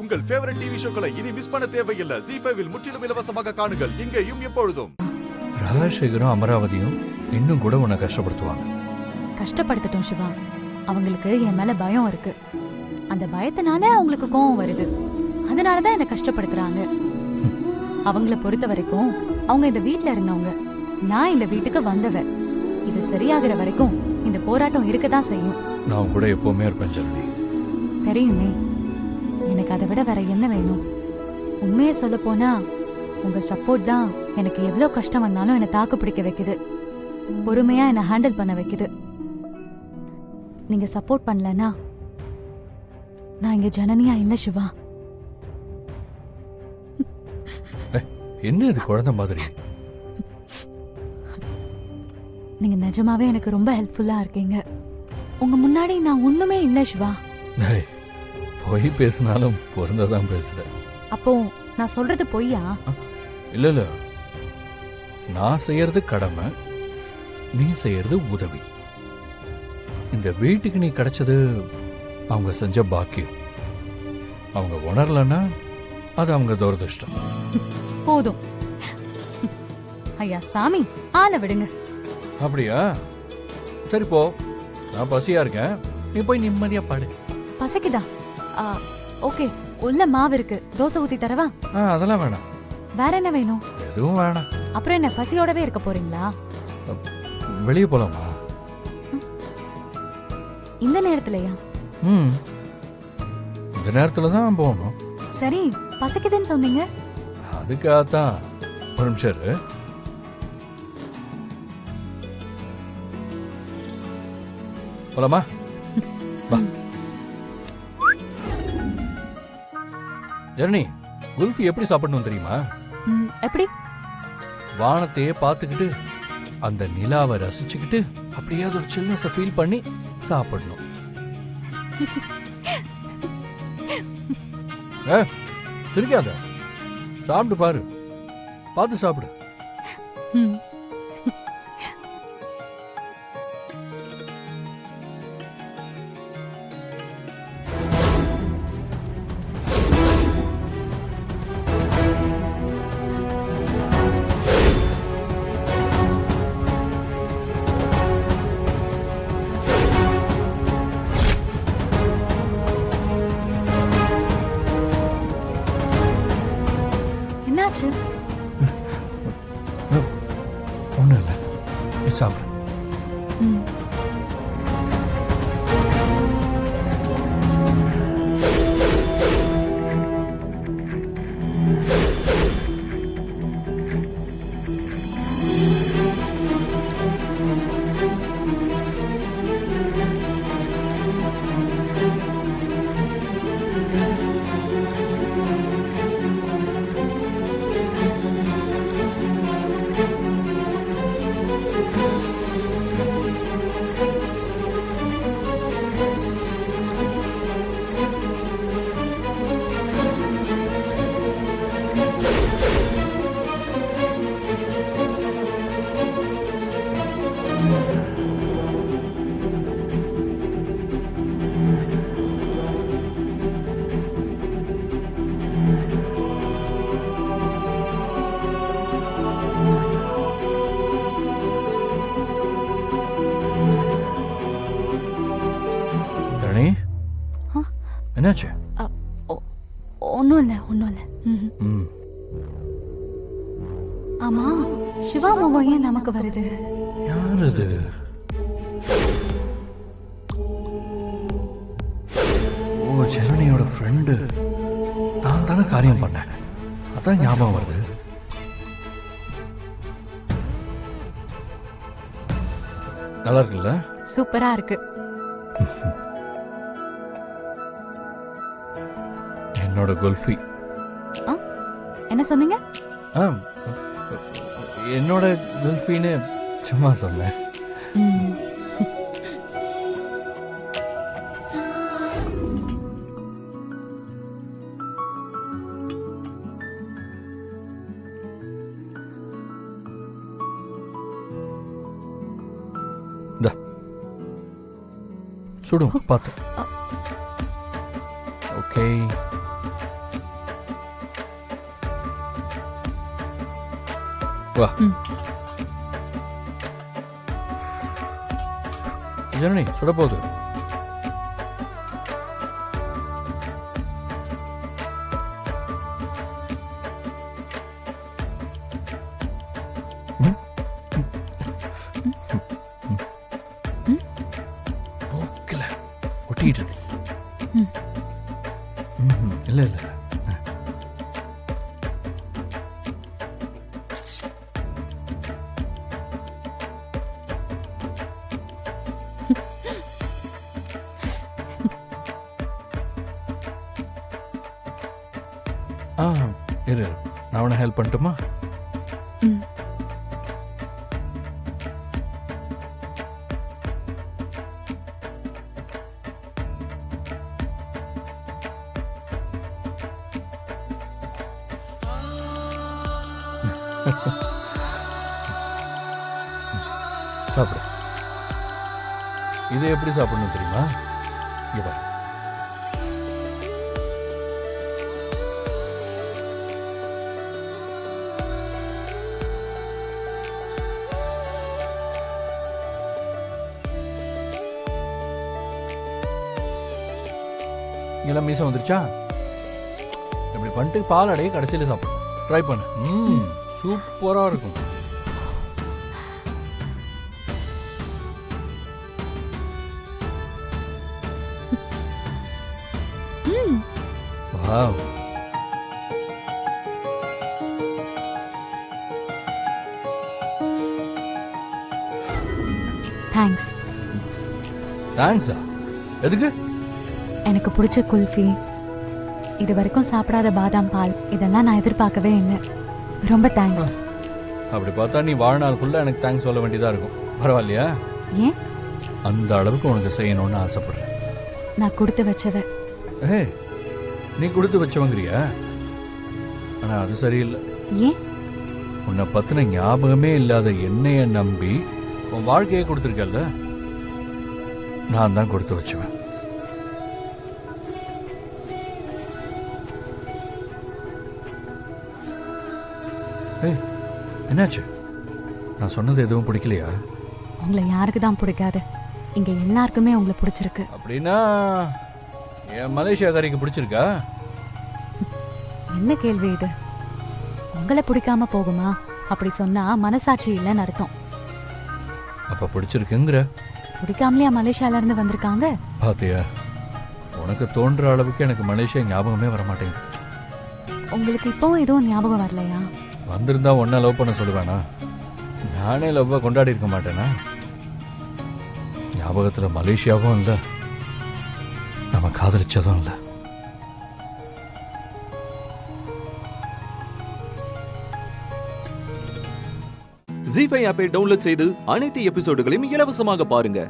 உங்கள் favourite TV ஷோக்களை இனி miss பண்ண தேவையில்லை. ZEE5 இல் முற்றிலும் இலவசமாக காணுங்கள். இங்கேயும் எப்பொழுதும். ராஜசேகரும் அமராவதியும் இன்னும் கூட உன்னை கஷ்டப்படுத்துவாங்க. கஷ்டப்படுத்தட்டும் சிவா. அவங்களுக்கு என் மேல பயம் இருக்கு. அந்த பயத்தினால அவங்களுக்கு கோவம் வருது. அதனாலதான் என்ன கஷ்டப்படுத்துறாங்க. அவங்கள பொறுத்த வரைக்கும் அவங்க இந்த வீட்ல இருந்தவங்க, நான் இந்த வீட்டுக்கு வந்தவ. இது சரியாகிற வரைக்கும் இந்த போராட்டம் இருக்கதான் செய்யும். நான் கூட எப்பவுமே இருப்பேன் ஜனனி. தெரியுமே. எனக்கு அதை விட வேற என்ன வேணும்? உண்மையை சொல்ல போனா உங்க சப்போர்ட் தான் எனக்கு எவ்வளவு கஷ்டம் வந்தாலும் என்னை தாக்கு பிடிக்க வைக்குது. பொறுமையா என்னை ஹேண்டில் பண்ண வைக்குது. நீங்க சப்போர்ட் பண்ணலனா நான் இங்க ஜனனியா இல்ல சிவா. என்ன இது குழந்தை மாதிரி? நீங்க நிஜமாவே எனக்கு ரொம்ப ஹெல்ப்ஃபுல்லா இருக்கீங்க. உங்க முன்னாடி நான் ஒண்ணுமே இல்ல சிவா. பொய் பேசினாலும் பொருந்ததான் பேசுற. அப்போ நான் சொல்றது பொய்யா? இல்ல இல்ல, நான் செய்யறது கடமை, நீ செய்யறது உதவி. இந்த வீட்டுக்கு நீ கிடைச்சது அவங்க செஞ்ச பாக்கியம். அவங்க உணரலன்னா அது அவங்க துரதிர்ஷ்டம். போதும் ஐயா சாமி, ஆளை விடுங்க. அப்படியா? சரி போ, நான் பசியா இருக்கேன், நீ போய் நிம்மதியா பாடு. பசிக்குதா? ஓகே, உள்ள மாவு இருக்கு, தோசை ஊத்தி தரவா? அதெல்லாம் வேணாம். வேற என்ன வேணும்? எதுவும் வேணாம். அப்புறம் என்ன பசியோடவே இருக்க போறீங்களா? வெளியே போலாமா? இந்த நேரத்துலயா? இந்த நேரத்துல தான் போகணும். சரி, பசிக்குதுன்னு சொன்னீங்க. அதுக்காகத்தான். ஒரு நிமிஷம் இரு. போலாமா? வா. ஜெர்னி, குல்ஃபி எப்படி சாப்பிடணும் தெரியுமா? எப்படி? வானத்தையே பார்த்துக்கிட்டு அந்த நிலாவை ரசிச்சுக்கிட்டு அப்படியே அது ஒரு சில்னஸை ஃபீல் பண்ணி சாப்பிடணும். சிரிக்காத, சாப்பிட்டு பாரு, பார்த்து சாப்பிடு. என்னாச்சு? ஒன்றும் இல்லை, நீ சாப்பிடு. என்னாச்சு? ஒன்னும் இல்ல, ஒன்னும் இல்ல. ஆமா, சிவா முகம் ஏன் நமக்கு வருது? யார் அது? ஓ, ஜெனனியோட ஃப்ரெண்டு. நான் தானே காரியம் பண்ணேன், அதான் ஞாபகம் வருது. நல்லா இருக்குல்ல? சூப்பரா இருக்கு. என்னோட குல்ஃபி. என்ன சொன்னீங்க? என்னோட குல்ஃபின்னு சும்மா சொன்னேன். சுடும் பார்த்து. ஓகே, வா. ஜனனி சுட போகுது. ஒட்டிட்டு இருக்கு. இல்ல இல்ல இரு, நான் உன ஹெல்ப் பண்ணட்டுமா? சாப்பிடு. இதை எப்படி சாப்பிடணும் தெரியுமா? இங்க பாரு. இங்கெல்லாம் மீசம் வந்துருச்சா? இப்படி பண்ணிட்டு பால் அடைய கடைசியில் சாப்பிடணும். ட்ரை பண்ணு. சூப்பரா இருக்கும். Wow. தேங்க்ஸ். தேங்க்ஸா? எதுக்கு? எனக்கு பிடிச்ச குல்ஃபி, இது வரைக்கும் சாப்பிடாத பாதாம் பால், இதெல்லாம் நான் எதிர்பார்க்கவே இல்லை. ரொம்ப தேங்க்ஸ். அப்படி பார்த்தா நீ வாழ்நாள் ஃபுல்லா எனக்கு தேங்க்ஸ் சொல்ல வேண்டியதா இருக்கும். பரவாயில்லையா? ஏன்? அந்த அளவுக்கு உனக்கு செய்யணும்னு ஆசைப்படுறேன். நான் கொடுத்து வச்சவ. ஏய், நீ கொடுத்து வச்சவங்கிறியா? ஆனா அது சரியில்லை. ஏன்? உன்னை பத்தின ஞாபகமே இல்லாத என்னைய நம்பி உன் வாழ்க்கையே கொடுத்துருக்கல, நான் தான் கொடுத்து வச்சுவேன். ஏய், என்னாச்சு? நான் சொன்னது எதுவும் பிடிக்கலையா? உங்களை யாருக்கு தான் பிடிக்காது? இங்க எல்லாருக்குமே உங்களை பிடிச்சிருக்கு. அப்படின்னா என் மலேசியாக்காரிக்கு பிடிச்சிருக்கா? என்ன கேள்வி இது? உங்களை பிடிக்காம போகுமா? அப்படி சொன்னா மனசாட்சி இல்லைன்னு அர்த்தம். அப்ப பிடிச்சிருக்குங்கிற? பிடிக்காமலையா மலேசியால இருந்து வந்திருக்காங்க? பாத்தியா, உனக்கு தோன்ற அளவுக்கு எனக்கு மலேசியா ஞாபகமே வர மாட்டேங்குது. உங்களுக்கு இப்பவும் எதுவும் ஞாபகம் வரலையா? வந்திருந்தா ஒன்ன லவ் பண்ண சொல்லுவேனா? நானே லவ்வ கொண்டாடி இருக்க மாட்டேனா? ஞாபகத்துல மலேசியாவும் இல்லை, நம்ம காதலிச்சதும் இல்லை. ZEE5 ஆப்பை டவுன்லோட் செய்து அனைத்து எபிசோடுகளையும் இலவசமாக பாருங்க.